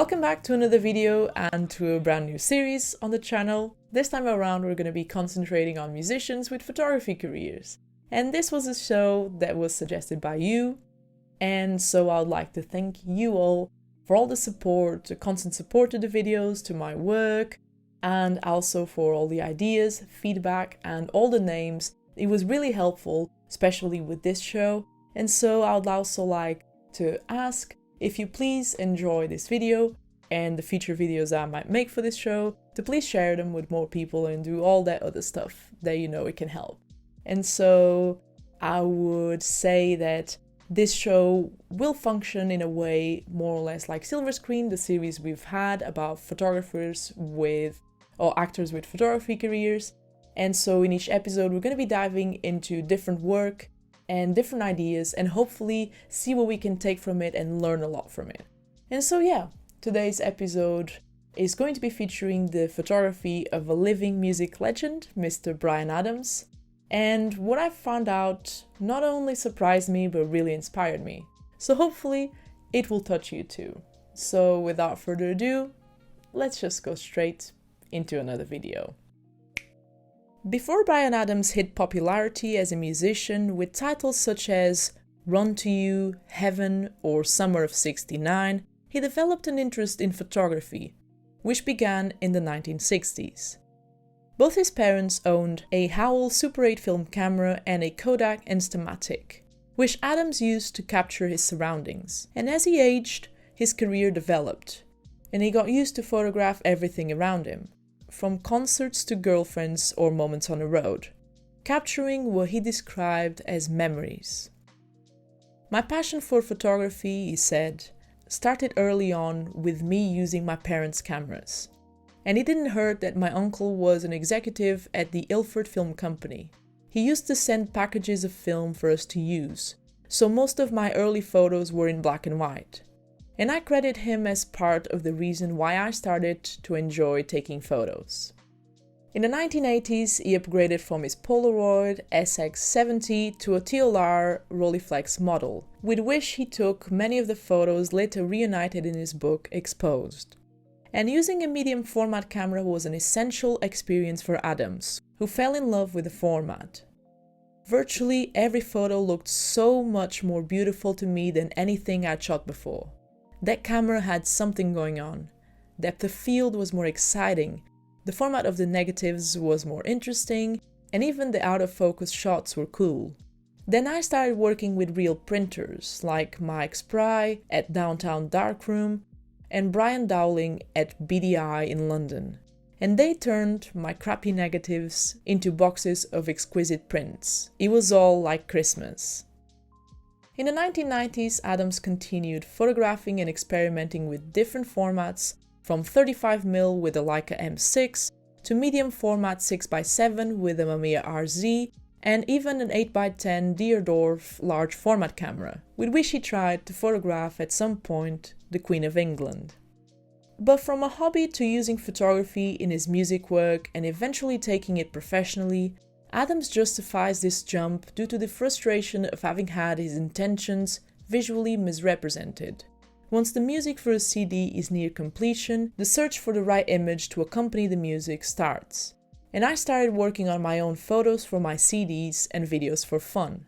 Welcome back to another video and to a brand new series on the channel. This time around we're going to be concentrating on musicians with photography careers. And this was a show that was suggested by you. And so I'd like to thank you all for all the support, the constant support to the videos, to my work, and also for all the ideas, feedback, and all the names. It was really helpful, especially with this show. And so I would also like to ask if you please enjoy this video and the future videos I might make for this show, to please share them with more people and do all that other stuff that you know it can help. And so I would say that this show will function in a way more or less like Silver Screen, the series we've had about photographers or actors with photography careers. And so in each episode we're going to be diving into different work and different ideas and hopefully see what we can take from it and learn a lot from it. And so yeah, today's episode is going to be featuring the photography of a living music legend, Mr. Bryan Adams. And what I found out not only surprised me, but really inspired me. So hopefully it will touch you too. So without further ado, let's just go straight into another video. Before Bryan Adams hit popularity as a musician with titles such as Run to You, Heaven, or Summer of '69, he developed an interest in photography, which began in the 1960s. Both his parents owned a Howell Super 8 film camera and a Kodak Instamatic, which Adams used to capture his surroundings. And as he aged, his career developed, and he got used to photograph everything around him, from concerts to girlfriends or moments on the road, capturing what he described as memories. My passion for photography, he said, started early on with me using my parents' cameras. And it didn't hurt that my uncle was an executive at the Ilford Film Company. He used to send packages of film for us to use, so most of my early photos were in black and white. And I credit him as part of the reason why I started to enjoy taking photos. In the 1980s, he upgraded from his Polaroid SX70 to a TLR Rolleiflex model, with which he took many of the photos later reunited in his book Exposed. And using a medium format camera was an essential experience for Adams, who fell in love with the format. Virtually every photo looked so much more beautiful to me than anything I'd shot before. That camera had something going on. Depth of field was more exciting, the format of the negatives was more interesting, and even the out-of-focus shots were cool. Then I started working with real printers, like Mike Spry at Downtown Darkroom, and Brian Dowling at BDI in London, and they turned my crappy negatives into boxes of exquisite prints. It was all like Christmas. In the 1990s, Adams continued photographing and experimenting with different formats, from 35mm with a Leica M6 to medium format 6x7 with a Mamiya RZ, and even an 8x10 Deardorff large format camera, with which he tried to photograph at some point the Queen of England. But from a hobby to using photography in his music work and eventually taking it professionally, Adams justifies this jump due to the frustration of having had his intentions visually misrepresented. Once the music for a CD is near completion, the search for the right image to accompany the music starts. And I started working on my own photos for my CDs and videos for fun,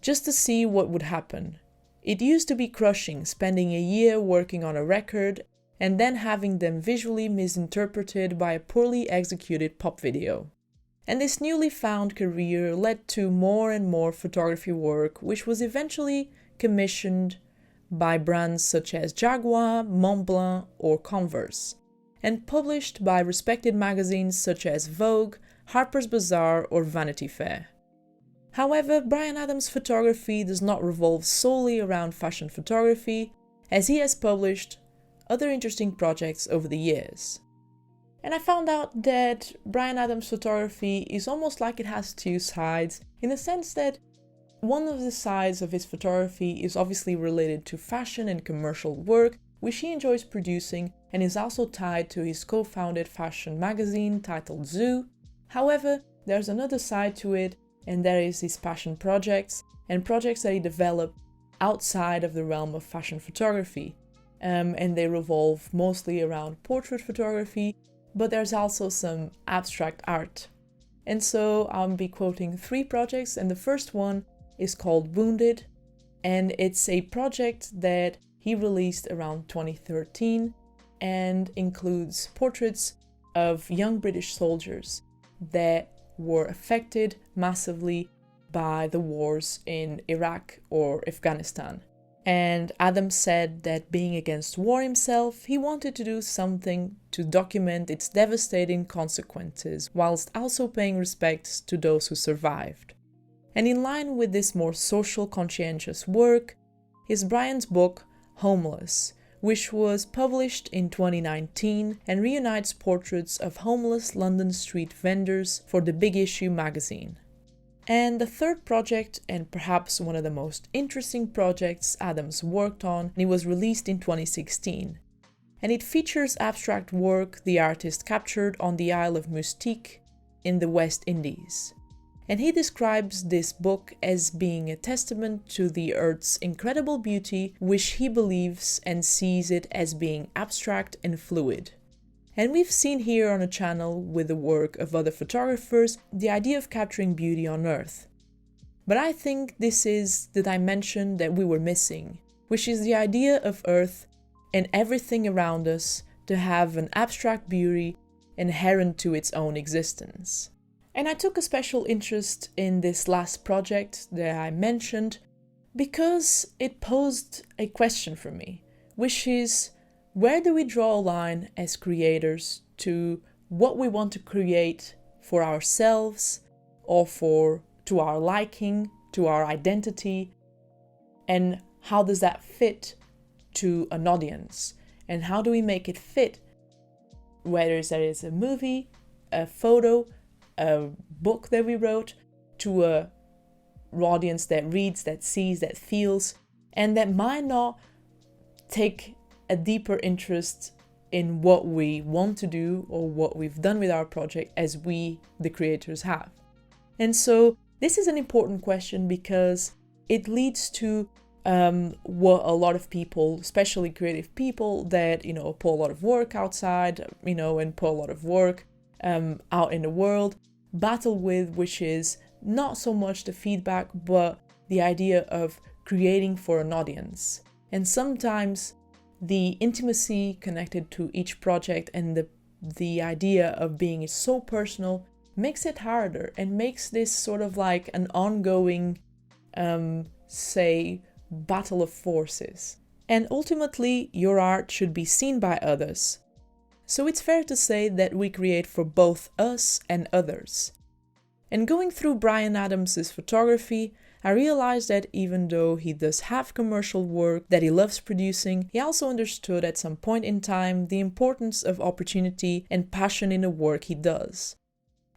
just to see what would happen. It used to be crushing spending a year working on a record and then having them visually misinterpreted by a poorly executed pop video. And this newly found career led to more and more photography work, which was eventually commissioned by brands such as Jaguar, Montblanc, or Converse, and published by respected magazines such as Vogue, Harper's Bazaar, or Vanity Fair. However, Bryan Adams' photography does not revolve solely around fashion photography, as he has published other interesting projects over the years. And I found out that Bryan Adams' photography is almost like it has two sides, in the sense that one of the sides of his photography is obviously related to fashion and commercial work, which he enjoys producing and is also tied to his co-founded fashion magazine titled Zoo. However, there's another side to it, and that is his passion projects and projects that he developed outside of the realm of fashion photography. and they revolve mostly around portrait photography, but there's also some abstract art. And so I'll be quoting 3 projects, and the first one is called Wounded, and it's a project that he released around 2013 and includes portraits of young British soldiers that were affected massively by the wars in Iraq or Afghanistan. And Adams said that being against war himself, he wanted to do something to document its devastating consequences, whilst also paying respects to those who survived. And in line with this more social conscientious work is Bryan's book Homeless, which was published in 2019 and reunites portraits of homeless London street vendors for the Big Issue magazine. And the third project, and perhaps one of the most interesting projects Adams worked on, and it was released in 2016. And it features abstract work the artist captured on the Isle of Mustique in the West Indies. And he describes this book as being a testament to the Earth's incredible beauty, which he believes and sees it as being abstract and fluid. And we've seen here on the channel, with the work of other photographers, the idea of capturing beauty on Earth. But I think this is the dimension that we were missing, which is the idea of Earth and everything around us to have an abstract beauty inherent to its own existence. And I took a special interest in this last project that I mentioned because it posed a question for me, which is, where do we draw a line as creators to what we want to create for ourselves or to our liking, to our identity, and how does that fit to an audience? And how do we make it fit, whether that is a movie, a photo, a book that we wrote, to an audience that reads, that sees, that feels, and that might not take a deeper interest in what we want to do or what we've done with our project as we, the creators, have. And so this is an important question because it leads to what a lot of people, especially creative people that, put a lot of work outside, and put a lot of work out in the world, battle with, which is not so much the feedback, but the idea of creating for an audience. And sometimes the intimacy connected to each project and the idea of being so personal makes it harder and makes this sort of like an ongoing, battle of forces. And ultimately, your art should be seen by others. So it's fair to say that we create for both us and others. And going through Bryan Adams' photography, I realized that even though he does have commercial work that he loves producing, he also understood at some point in time the importance of opportunity and passion in the work he does,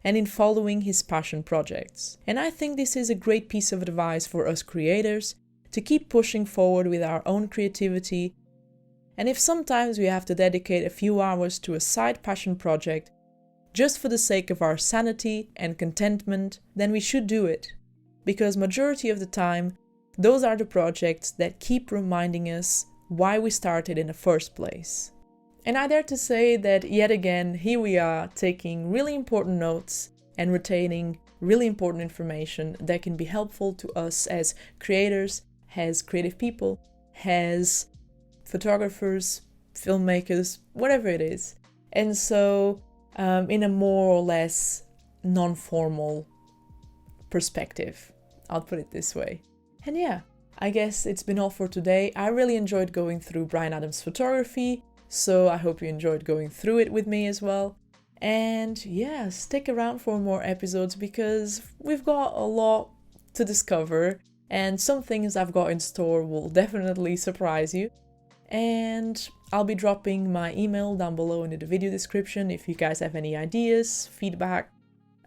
and in following his passion projects. And I think this is a great piece of advice for us creators to keep pushing forward with our own creativity. And if sometimes we have to dedicate a few hours to a side passion project just for the sake of our sanity and contentment, then we should do it. Because majority of the time, those are the projects that keep reminding us why we started in the first place. And I dare to say that yet again, here we are taking really important notes and retaining really important information that can be helpful to us as creators, as creative people, as photographers, filmmakers, whatever it is. And so, in a more or less non-formal perspective, I'll put it this way. And yeah, I guess it's been all for today. I really enjoyed going through Bryan Adams' photography, so I hope you enjoyed going through it with me as well. And yeah, stick around for more episodes because we've got a lot to discover, and some things I've got in store will definitely surprise you. And I'll be dropping my email down below in the video description if you guys have any ideas, feedback,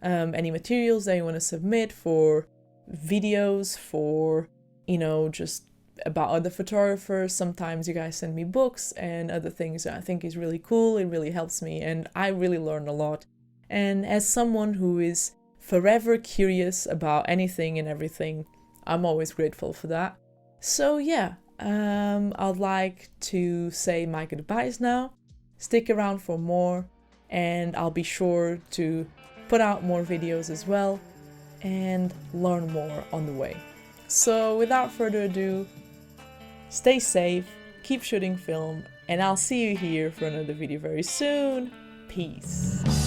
any materials that you want to submit for videos, for, just about other photographers. Sometimes you guys send me books and other things that I think is really cool. It really helps me and I really learn a lot. And as someone who is forever curious about anything and everything, I'm always grateful for that. So yeah, I'd like to say my goodbyes now. Stick around for more, and I'll be sure to put out more videos as well and learn more on the way. So without further ado, stay safe, keep shooting film, and I'll see you here for another video very soon. Peace.